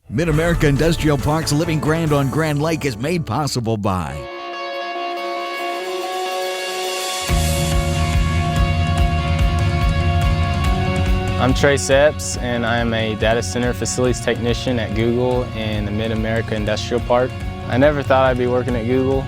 Mid-America Industrial Park's Living Grand on Grand Lake is made possible by I'm Trey Sepps, and I'm a data center facilities technician at Google in the Mid-America Industrial Park. I never thought I'd be working at Google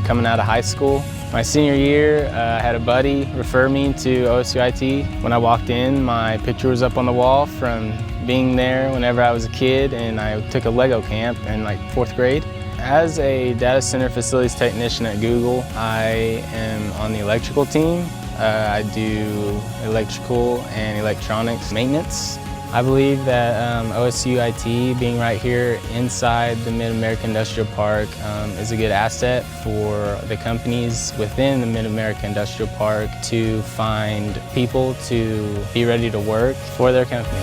coming out of high school. My senior year, I had a buddy refer me to OSU IT. When I walked in, my picture was up on the wall from being there whenever I was a kid, and I took a Lego camp in like 4th grade. As a data center facilities technician at Google, I am on the electrical team. I do electrical and electronics maintenance. I believe that OSU IT being right here inside the Mid-America Industrial Park is a good asset for the companies within the Mid-America Industrial Park to find people to be ready to work for their company.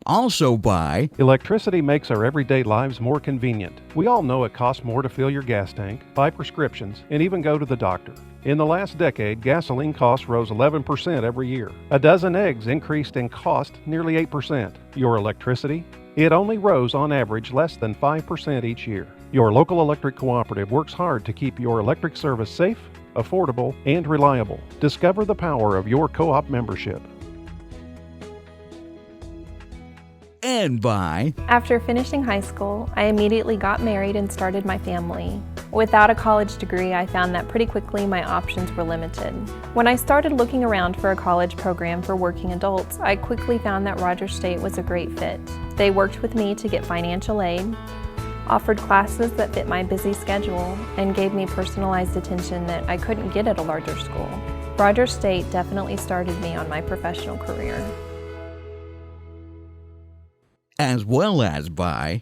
also by Electricity makes our everyday lives more convenient. We all know it costs more to fill your gas tank, buy prescriptions, and even go to the doctor. In the last decade, gasoline costs rose 11% every year. A dozen eggs increased in cost nearly 8%. Your electricity? It only rose on average less than 5% each year. Your local electric cooperative works hard to keep your electric service safe, affordable, and reliable. Discover the power of your co-op membership. and by After finishing high school, I immediately got married and started my family. Without a college degree, I found that pretty quickly my options were limited. When I started looking around for a college program for working adults, I quickly found that Rogers State was a great fit. They worked with me to get financial aid, offered classes that fit my busy schedule, and gave me personalized attention that I couldn't get at a larger school. Rogers State definitely started me on my professional career. as well as by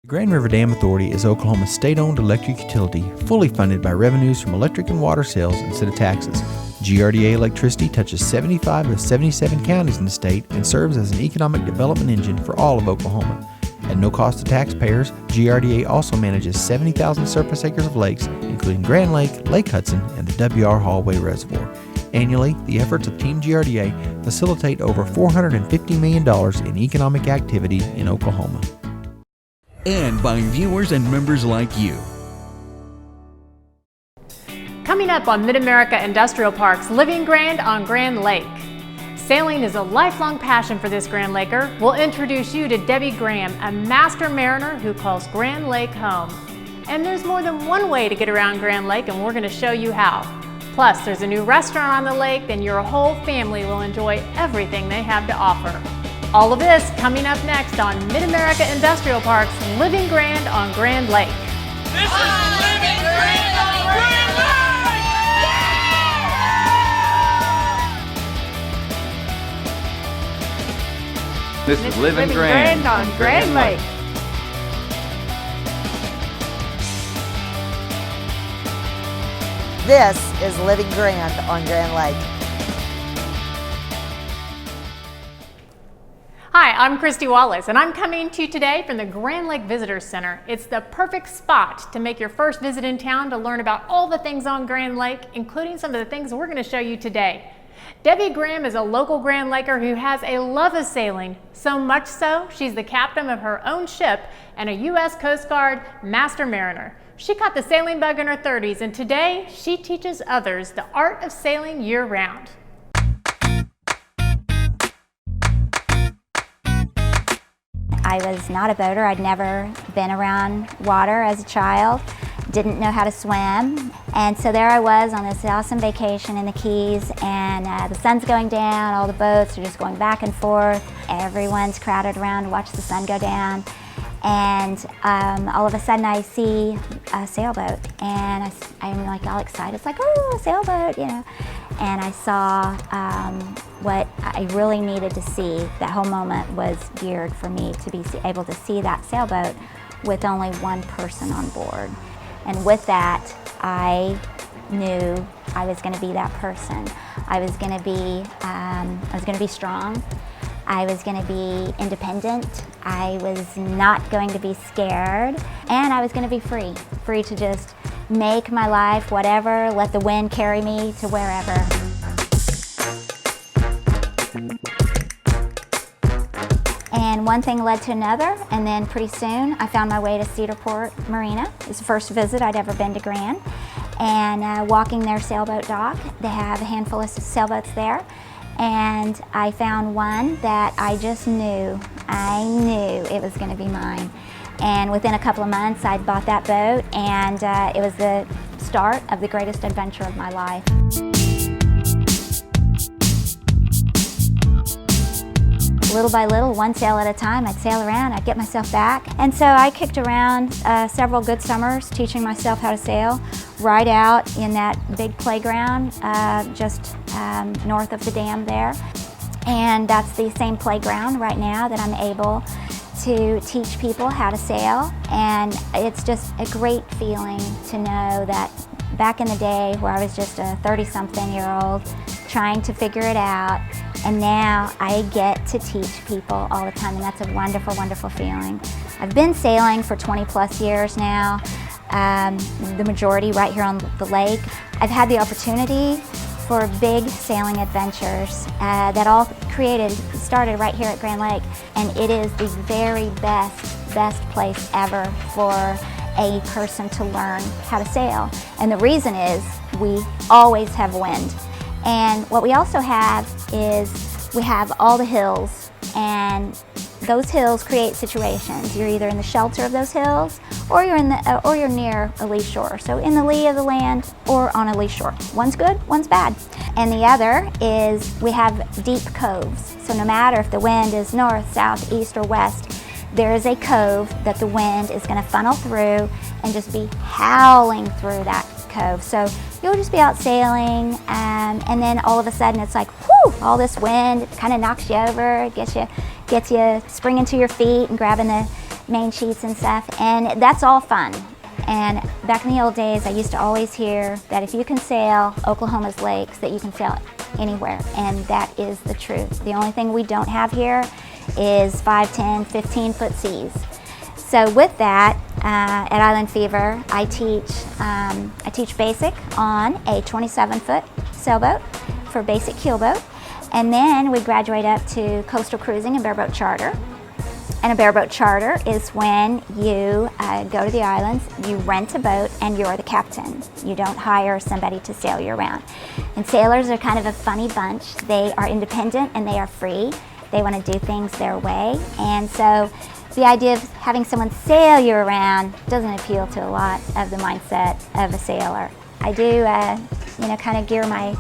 The Grand River Dam Authority is Oklahoma's state-owned electric utility, fully funded by revenues from electric and water sales instead of taxes. GRDA electricity touches 75 of 77 counties in the state and serves as an economic development engine for all of Oklahoma. At no cost to taxpayers, GRDA also manages 70,000 surface acres of lakes, including Grand Lake, Lake Hudson, and the W.R. Hallway Reservoir. Annually, the efforts of Team GRDA facilitate over $450 million in economic activity in Oklahoma. and by viewers and members like you. Coming up on Mid-America Industrial Park's Living Grand on Grand Lake. Sailing is a lifelong passion for this Grand Laker. We'll introduce you to Debbie Graham, a master mariner who calls Grand Lake home. And there's more than one way to get around Grand Lake, and we're going to show you how. Plus, there's a new restaurant on the lake, and your whole family will enjoy everything they have to offer. All of this coming up next on Mid-America Industrial Park's Living Grand on Grand Lake. This is Living Grand on Grand Lake! This is Living Grand on Grand Lake. This is Living Grand on Grand Lake. Hi, I'm Christy Wallace, and I'm coming to you today from the Grand Lake Visitor Center. It's the perfect spot to make your first visit in town to learn about all the things on Grand Lake, including some of the things we're going to show you today. Debbie Graham is a local Grand Laker who has a love of sailing, so much so she's the captain of her own ship and a U.S. Coast Guard Master Mariner. She caught the sailing bug in her 30s, and today she teaches others the art of sailing year-round. I was not a boater. I'd never been around water as a child, didn't know how to swim. And so there I was on this awesome vacation in the Keys, and the sun's going down, all the boats are just going back and forth. Everyone's crowded around to watch the sun go down. And all of a sudden I see a sailboat, and I'm like all excited. It's like, oh, a sailboat, you know. And I saw what I really needed to see. That whole moment was geared for me to be able to see that sailboat with only one person on board. And with that, I knew I was going to be that person. I was going to be strong. I was going to be independent. I was not going to be scared, and I was going to be free to just make my life whatever, let the wind carry me to wherever. And one thing led to another, and then pretty soon I found my way to Cedarport Marina. It was the first visit I'd ever been to Grand. And walking their sailboat dock, they have a handful of sailboats there. And I found one that I just knew, it was going to be mine. And within a couple of months, I'd bought that boat, and it was the start of the greatest adventure of my life. Little by little, one sail at a time, I'd sail around, I'd get myself back. And so I kicked around several good summers teaching myself how to sail right out in that big playground just north of the dam there. And that's the same playground right now that I'm able to teach people how to sail. And it's just a great feeling to know that back in the day where I was just a 30-something-year-old trying to figure it out, and now I get to teach people all the time, and that's a wonderful, wonderful feeling. I've been sailing for 20 plus years now, the majority right here on the lake. I've had the opportunity for big sailing adventures that all started right here at Grand Lake, and it is the very best place ever for a person to learn how to sail. And the reason is we always have wind. And what we also have is we have all the hills, and those hills create situations. You're either in the shelter of those hills, or you're near a lee shore. So in the lee of the land or on a lee shore. One's good, one's bad. And the other is we have deep coves. So no matter if the wind is north, south, east, or west, there is a cove that the wind is going to funnel through and just be howling through that cove. So you'll just be out sailing, and then all of a sudden it's like, whoo, all this wind kind of knocks you over, gets you springing to your feet and grabbing the main sheets and stuff, and that's all fun. And back in the old days, I used to always hear that if you can sail Oklahoma's lakes, that you can sail anywhere, and that is the truth. The only thing we don't have here is 5, 10, 15-foot seas. So with that, at Island Fever, I teach basic on a 27-foot sailboat for basic keelboat, and then we graduate up to coastal cruising and bareboat charter. And a bareboat charter is when you go to the islands, you rent a boat, and you're the captain. You don't hire somebody to sail you around. And sailors are kind of a funny bunch. They are independent and they are free. They want to do things their way, and so the idea of having someone sail you around doesn't appeal to a lot of the mindset of a sailor. I do, kind of gear my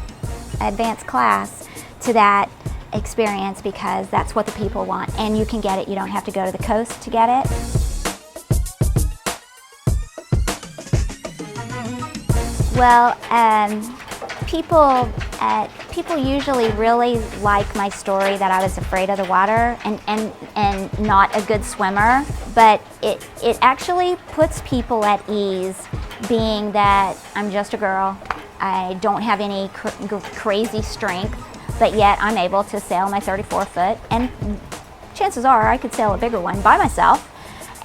advanced class to that experience because that's what the people want, and you can get it. You don't have to go to the coast to get it. Well, people usually really like my story that I was afraid of the water and not a good swimmer, but it actually puts people at ease being that I'm just a girl. I don't have any crazy strength, but yet I'm able to sail my 34-foot, and chances are I could sail a bigger one by myself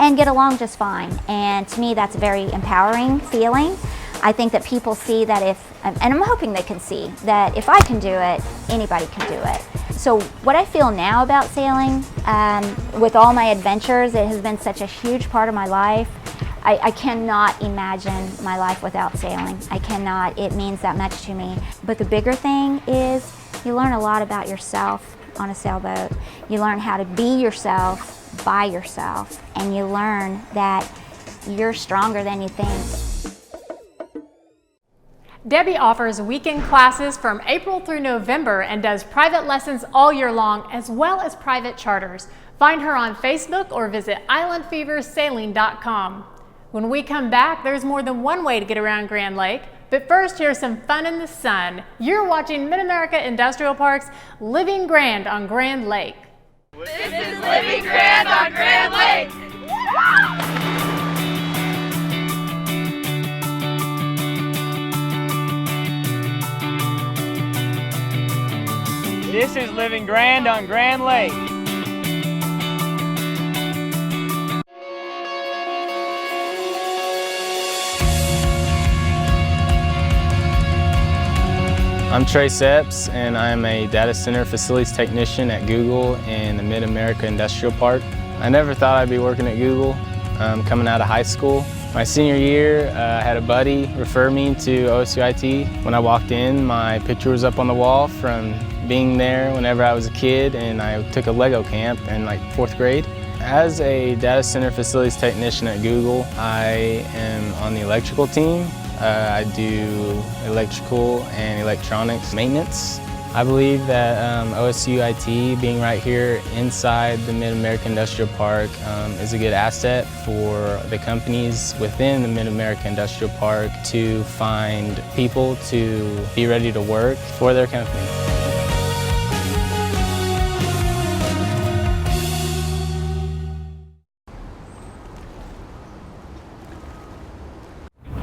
and get along just fine. And to me, that's a very empowering feeling. I think that people see that and I'm hoping they can see that if I can do it, anybody can do it. So what I feel now about sailing, with all my adventures, it has been such a huge part of my life. I cannot imagine my life without sailing. I cannot, it means that much to me. But the bigger thing is you learn a lot about yourself on a sailboat. You learn how to be yourself by yourself, and you learn that you're stronger than you think. Debbie offers weekend classes from April through November and does private lessons all year long, as well as private charters. Find her on Facebook or visit islandfeversailing.com. When we come back, there's more than one way to get around Grand Lake. But first, here's some fun in the sun. You're watching Mid-America Industrial Park's Living Grand on Grand Lake. This is Living Grand on Grand Lake. This is Living Grand on Grand Lake. I'm Trey Sepps, and I'm a data center facilities technician at Google in the Mid-America Industrial Park. I never thought I'd be working at Google coming out of high school. My senior year, I had a buddy refer me to OSU IT. When I walked in, my picture was up on the wall from being there whenever I was a kid, and I took a Lego camp in like 4th grade. As a data center facilities technician at Google, I am on the electrical team. I do electrical and electronics maintenance. I believe that OSU IT being right here inside the Mid-America Industrial Park is a good asset for the companies within the Mid-America Industrial Park to find people to be ready to work for their company.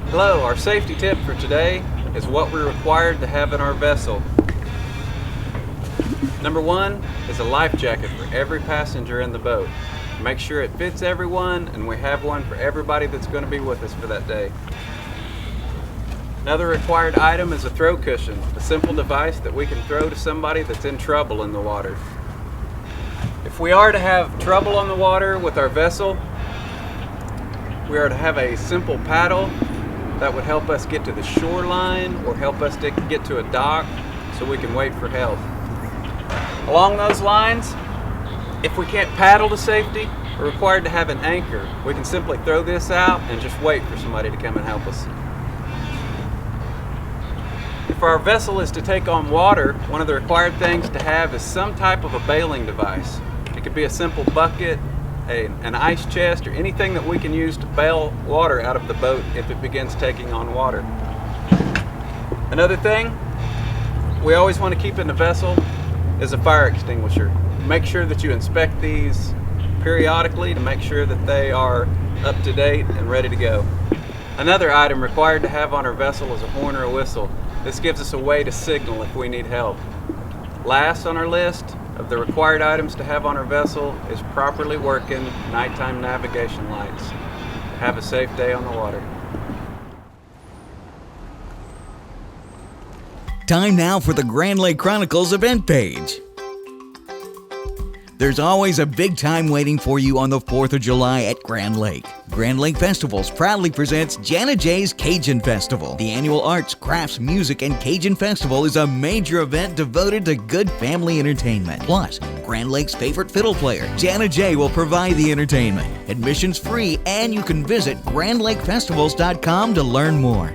Hello, our safety tip for today is what we're required to have in our vessel. Number 1 is a life jacket for every passenger in the boat. Make sure it fits everyone, and we have one for everybody that's going to be with us for that day. Another required item is a throw cushion, a simple device that we can throw to somebody that's in trouble in the water. If we are to have trouble on the water with our vessel, we are to have a simple paddle that would help us get to the shoreline or help us to get to a dock so we can wait for help. Along those lines, if we can't paddle to safety, we're required to have an anchor. We can simply throw this out and just wait for somebody to come and help us. If our vessel is to take on water, one of the required things to have is some type of a bailing device. It could be a simple bucket, an ice chest, or anything that we can use to bail water out of the boat if it begins taking on water. Another thing we always want to keep in the vessel is a fire extinguisher. Make sure that you inspect these periodically to make sure that they are up to date and ready to go. Another item required to have on our vessel is a horn or a whistle. This gives us a way to signal if we need help. Last on our list of the required items to have on our vessel is properly working nighttime navigation lights. Have a safe day on the water. Time now for the Grand Lake Chronicles event page. There's always a big time waiting for you on the 4th of July at Grand Lake. Grand Lake Festivals proudly presents Jana J's Cajun Festival. The annual arts, crafts, music, and Cajun Festival is a major event devoted to good family entertainment. Plus, Grand Lake's favorite fiddle player, Jana J, will provide the entertainment. Admission's free, and you can visit GrandLakeFestivals.com to learn more.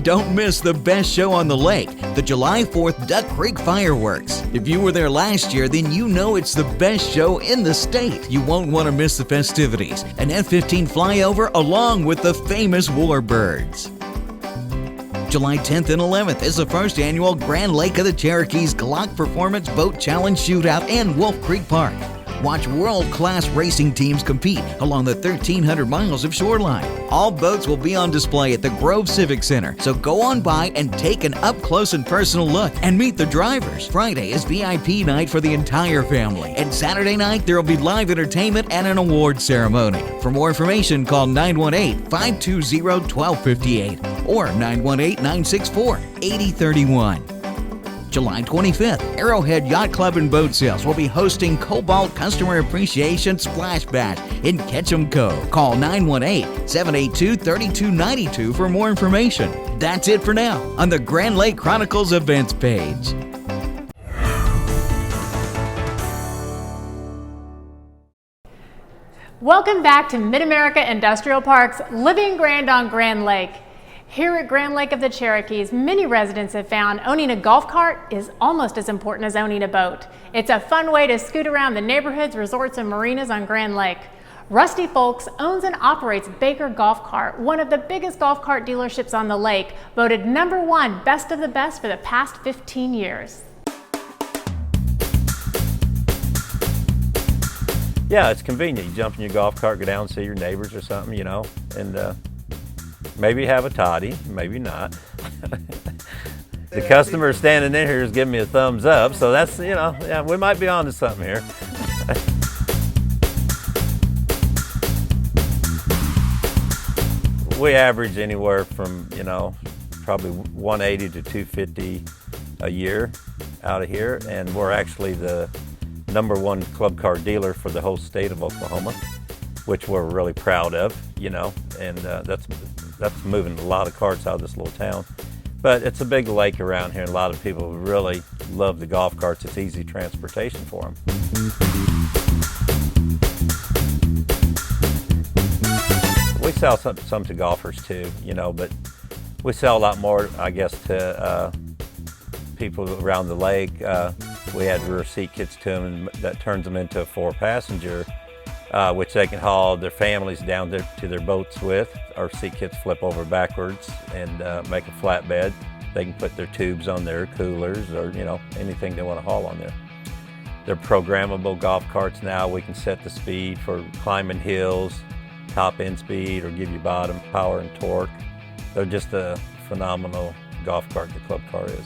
Don't miss the best show on the lake, the July 4th Duck Creek Fireworks. If you were there last year, then you know it's the best show in the state. You won't want to miss the festivities. An F-15 flyover along with the famous warbirds. July 10th and 11th is the first annual Grand Lake of the Cherokees Glock Performance Boat Challenge Shootout in Wolf Creek Park. Watch world-class racing teams compete along the 1,300 miles of shoreline. All boats will be on display at the Grove Civic Center, so go on by and take an up-close and personal look and meet the drivers. Friday is VIP night for the entire family, and Saturday night there will be live entertainment and an award ceremony. For more information, call 918-520-1258 or 918-964-8031. July 25th, Arrowhead Yacht Club and Boat Sales will be hosting Cobalt Customer Appreciation Splash Bash in Ketchum Cove. Call 918-782-3292 for more information. That's it for now on the Grand Lake Chronicles events page. Welcome back to Mid-America Industrial Park's Living Grand on Grand Lake. Here at Grand Lake of the Cherokees, many residents have found owning a golf cart is almost as important as owning a boat. It's a fun way to scoot around the neighborhoods, resorts, and marinas on Grand Lake. Rusty Folks owns and operates Baker Golf Cart, one of the biggest golf cart dealerships on the lake, voted #1 best of the best for the past 15 years. Yeah, it's convenient. You jump in your golf cart, go down and see your neighbors or something, you know, and maybe have a toddy, maybe not. The customer standing in here is giving me a thumbs up, so that's, you know, yeah, we might be on to something here. We average anywhere from, you know, probably 180 to 250 a year out of here, and we're actually the #1 club car dealer for the whole state of Oklahoma, which we're really proud of, you know, and that's moving a lot of carts out of this little town. But it's a big lake around here, and a lot of people really love the golf carts. It's easy transportation for them. We sell some to golfers too, you know, but we sell a lot more, I guess, to people around the lake. We had rear seat kits to them, and that turns them into a 4-passenger, which they can haul their families down there to their boats with. Our seat kits flip over backwards and make a flatbed. They can put their tubes on their coolers, or, you know, anything they want to haul on there. They're programmable golf carts now. We can set the speed for climbing hills, top end speed, or give you bottom power and torque. They're just a phenomenal golf cart, the club car is.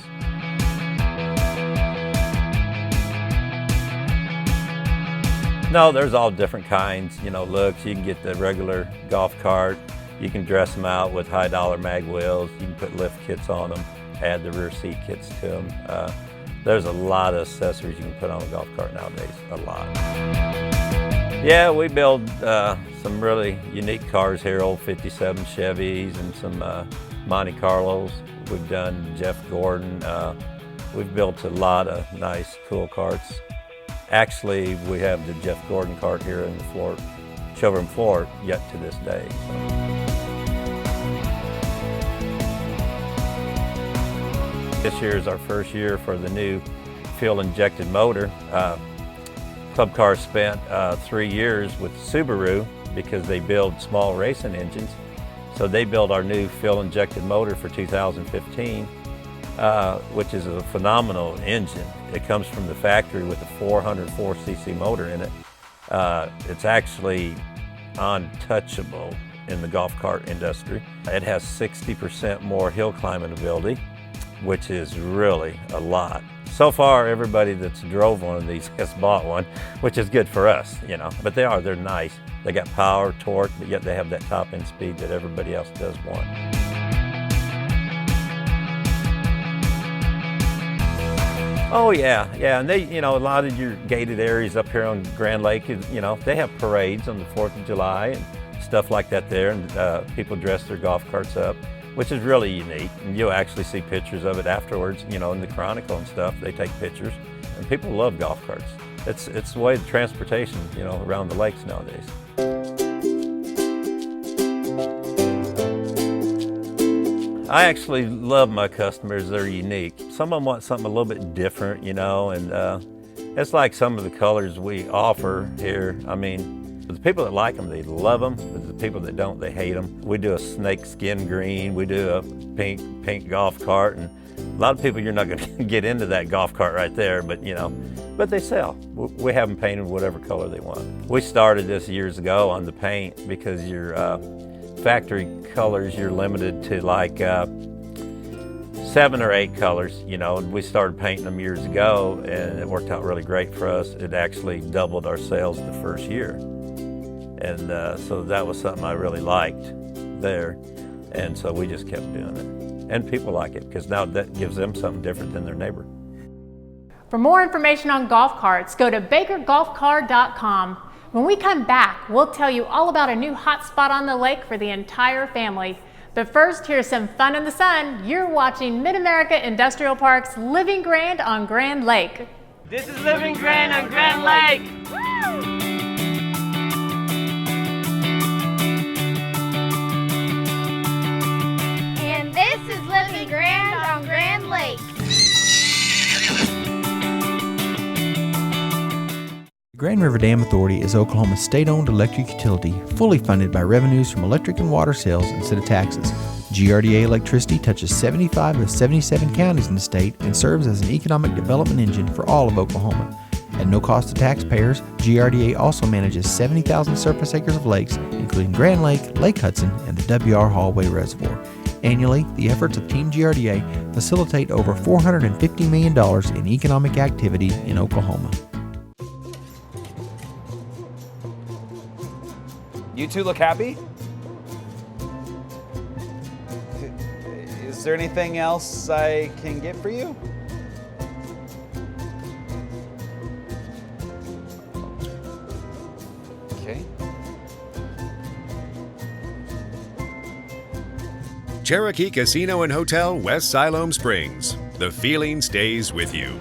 No, there's all different kinds, you know, looks. You can get the regular golf cart. You can dress them out with high-dollar mag wheels. You can put lift kits on them, add the rear seat kits to them. There's a lot of accessories you can put on a golf cart nowadays, a lot. Yeah, we build some really unique cars here, old 57 Chevys and some Monte Carlos. We've done Jeff Gordon. We've built a lot of nice, cool carts. Actually, we have the Jeff Gordon cart here in the showroom floor yet to this day. This year is our first year for the new fuel-injected motor. Club Car spent 3 years with Subaru because they build small racing engines. So they built our new fuel-injected motor for 2015. Which is a phenomenal engine. It comes from the factory with a 404cc motor in it. It's actually untouchable in the golf cart industry. It has 60% more hill climbing ability, which is really a lot. So far, everybody that's drove one of these has bought one, which is good for us, you know. But they're nice. They got power, torque, but yet they have that top end speed that everybody else does want. Oh yeah, and they, you know, a lot of your gated areas up here on Grand Lake, you know, they have parades on the 4th of July and stuff like that there, and people dress their golf carts up, which is really unique. And you'll actually see pictures of it afterwards, you know, in the Chronicle and stuff. They take pictures, and people love golf carts. It's the way of transportation, you know, around the lakes nowadays. I actually love my customers. They're unique. Some of them want something a little bit different, you know, and it's like some of the colors we offer here. I mean, the people that like them, they love them, but the people that don't, they hate them. We do a snake skin green, we do a pink golf cart, and a lot of people, you're not gonna get into that golf cart right there, but you know, but they sell. We have them painted whatever color they want. We started this years ago on the paint because your factory colors, you're limited to like 7 or 8 colors, you know, and we started painting them years ago, and it worked out really great for us. It actually doubled our sales the first year. And so that was something I really liked there. And so we just kept doing it. And people like it because now that gives them something different than their neighbor. For more information on golf carts, go to bakergolfcar.com. When we come back, we'll tell you all about a new hot spot on the lake for the entire family. But first, here's some fun in the sun. You're watching Mid-America Industrial Park's Living Grand on Grand Lake. This is Living Grand on Grand Lake. Woo! And this is Living Grand on Grand Lake. Grand River Dam Authority is Oklahoma's state-owned electric utility, fully funded by revenues from electric and water sales instead of taxes. GRDA Electricity touches 75 of 77 counties in the state and serves as an economic development engine for all of Oklahoma. At no cost to taxpayers, GRDA also manages 70,000 surface acres of lakes, including Grand Lake, Lake Hudson, and the W.R. Hallway Reservoir. Annually, the efforts of Team GRDA facilitate over $450 million in economic activity in Oklahoma. You two look happy? Is there anything else I can get for you? Okay. Cherokee Casino and Hotel, West Siloam Springs. The feeling stays with you.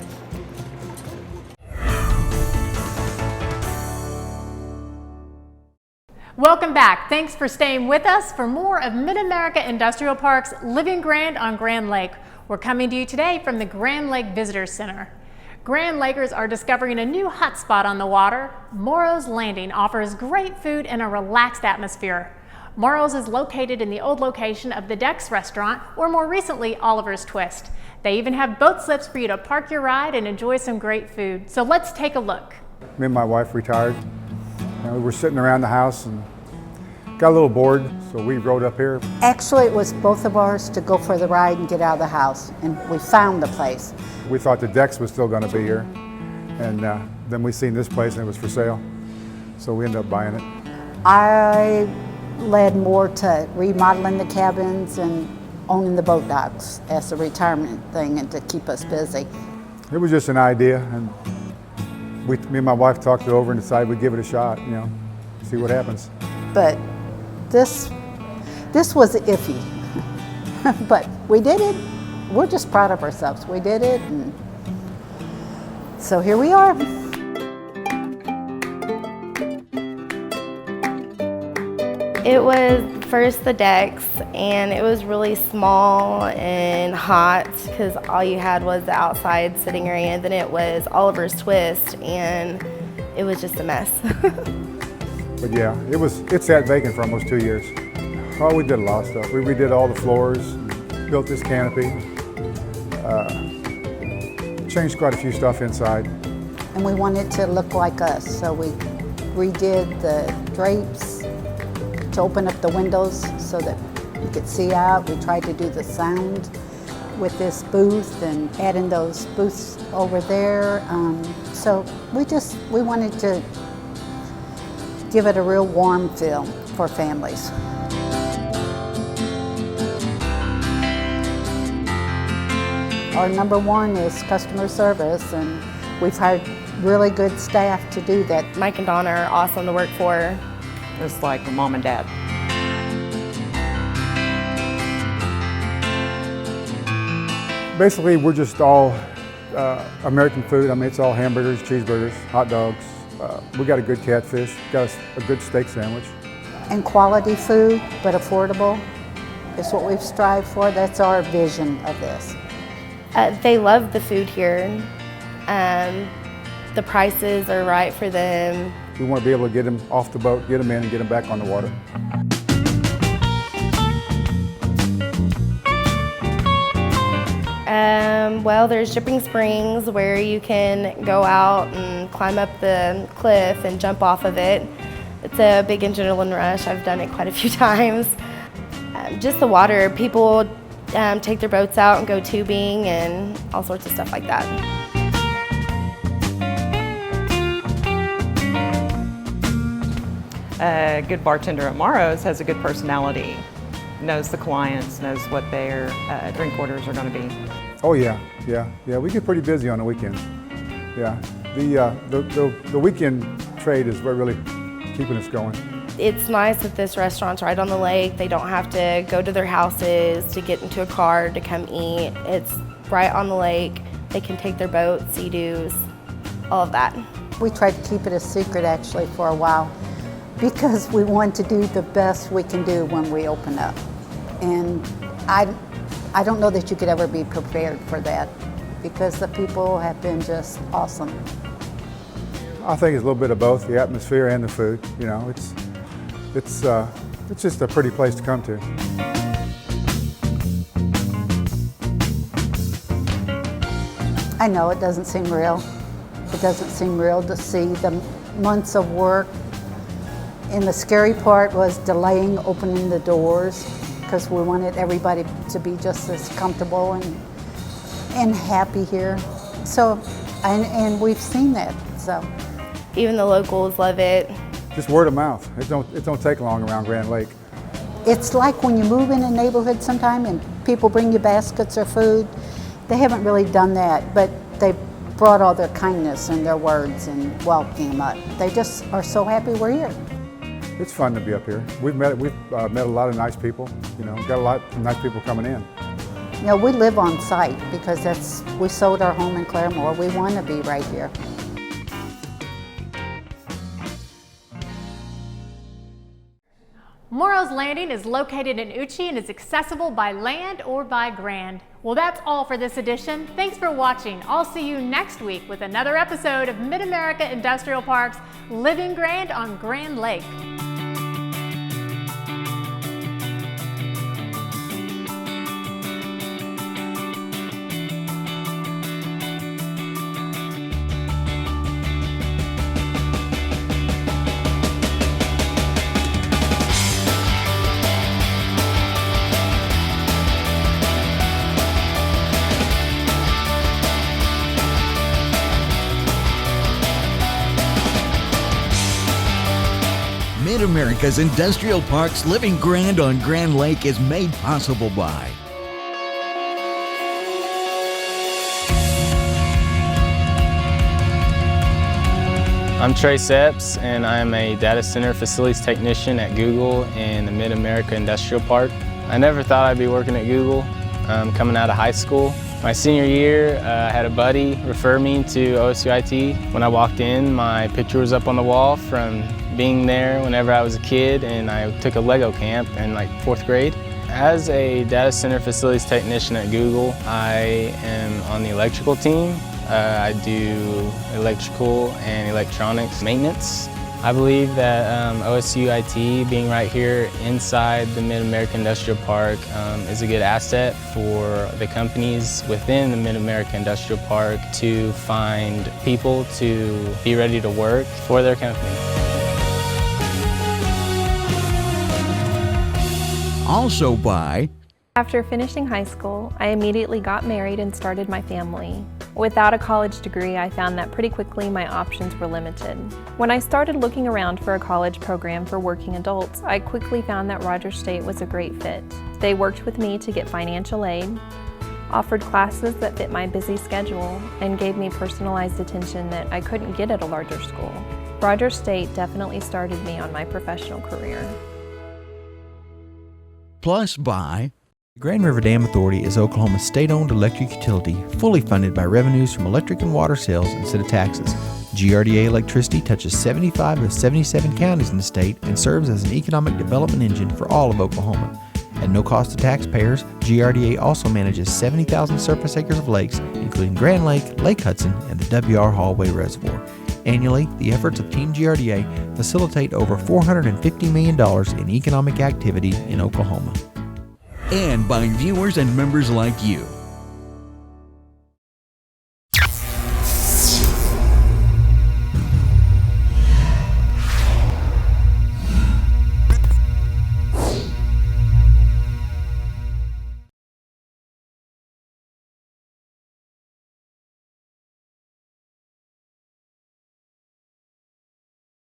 Welcome back. Thanks for staying with us for more of Mid-America Industrial Park's Living Grand on Grand Lake. We're coming to you today from the Grand Lake Visitor Center. Grand Lakers are discovering a new hotspot on the water. Moro's Landing offers great food and a relaxed atmosphere. Moro's is located in the old location of the Dex restaurant, or more recently, Oliver's Twist. They even have boat slips for you to park your ride and enjoy some great food. So let's take a look. Me and my wife retired. And we were sitting around the house and got a little bored, so we rode up here. Actually, it was both of ours to go for the ride and get out of the house, and we found the place. We thought the Dex was still going to be here, and then we seen this place and it was for sale, so we ended up buying it. I led more to remodeling the cabins and owning the boat docks as a retirement thing and to keep us busy. It was just an idea, and me and my wife talked it over and decided we'd give it a shot, you know, see what happens. But this was iffy, but we did it. We're just proud of ourselves. We did it, and so here we are. It was first the Dex, and it was really small and hot because all you had was the outside sitting area. Then it was Oliver's Twist, and it was just a mess. But yeah, it sat vacant for almost 2 years. Oh, we did a lot of stuff. We redid all the floors, built this canopy, changed quite a few stuff inside. And we wanted to look like us, so we redid the drapes to open up the windows so that you could see out. We tried to do the sound with this booth and adding those booths over there. So we wanted to give it a real warm feel for families. Our number one is customer service, and we've hired really good staff to do that. Mike and Donna are awesome to work for. It's like a mom and dad. Basically, we're just all American food. I mean, it's all hamburgers, cheeseburgers, hot dogs. We got a good catfish, got a good steak sandwich. And quality food, but affordable, is what we've strived for. That's our vision of this. They love the food here. The prices are right for them. We want to be able to get them off the boat, get them in, and get them back on the water. Well, there's Dripping Springs where you can go out and climb up the cliff and jump off of it. It's a big adrenaline rush. I've done it quite a few times. Just the water. People take their boats out and go tubing and all sorts of stuff like that. A good bartender at Moro's has a good personality, knows the clients, knows what their drink orders are going to be. Oh yeah. We get pretty busy on the weekends. Yeah, the weekend trade is what really keeping us going. It's nice that this restaurant's right on the lake. They don't have to go to their houses to get into a car to come eat. It's right on the lake. They can take their boat, sea-doos, all of that. We tried to keep it a secret actually for a while because we want to do the best we can do when we open up. And I don't know that you could ever be prepared for that because the people have been just awesome. I think it's a little bit of both, the atmosphere and the food. You know, it's just a pretty place to come to. I know it doesn't seem real. It doesn't seem real to see the months of work. And the scary part was delaying opening the doors because we wanted everybody to be just as comfortable and happy here. So, and we've seen that, so. Even the locals love it. Just word of mouth. It don't take long around Grand Lake. It's like when you move in a neighborhood sometime and people bring you baskets of food. They haven't really done that, but they brought all their kindness and their words and welcoming them up. They just are so happy we're here. It's fun to be up here. We've met a lot of nice people. You know, got a lot of nice people coming in. You know, we live on site because we sold our home in Claremore. We want to be right here. Morrow's Landing is located in Uchi and is accessible by land or by Grand. Well, that's all for this edition. Thanks for watching. I'll see you next week with another episode of Mid-America Industrial Parks Living Grand on Grand Lake. Mid-America's Industrial Parks Living Grand on Grand Lake is made possible by I'm Trey Sepps, and I'm a data center facilities technician at Google in the Mid-America Industrial Park. I never thought I'd be working at Google coming out of high school. My senior year, I had a buddy refer me to OSU IT. When I walked in, my picture was up on the wall from being there whenever I was a kid, and I took a Lego camp in like 4th grade. As a data center facilities technician at Google, I am on the electrical team. I do electrical and electronics maintenance. I believe that OSU IT being right here inside the Mid-America Industrial Park is a good asset for the companies within the Mid-America Industrial Park to find people to be ready to work for their company. Also by After finishing high school, I immediately got married and started my family. Without a college degree, I found that pretty quickly my options were limited. When I started looking around for a college program for working adults, I quickly found that Rogers State was a great fit. They worked with me to get financial aid, offered classes that fit my busy schedule, and gave me personalized attention that I couldn't get at a larger school. Rogers State definitely started me on my professional career. Plus by Grand River Dam Authority is Oklahoma's state-owned electric utility, fully funded by revenues from electric and water sales instead of taxes. GRDA Electricity touches 75 of 77 counties in the state and serves as an economic development engine for all of Oklahoma. At no cost to taxpayers, GRDA also manages 70,000 surface acres of lakes, including Grand Lake, Lake Hudson, and the W.R. Hallway Reservoir. Annually, the efforts of Team GRDA facilitate over $450 million in economic activity in Oklahoma. and by viewers and members like you.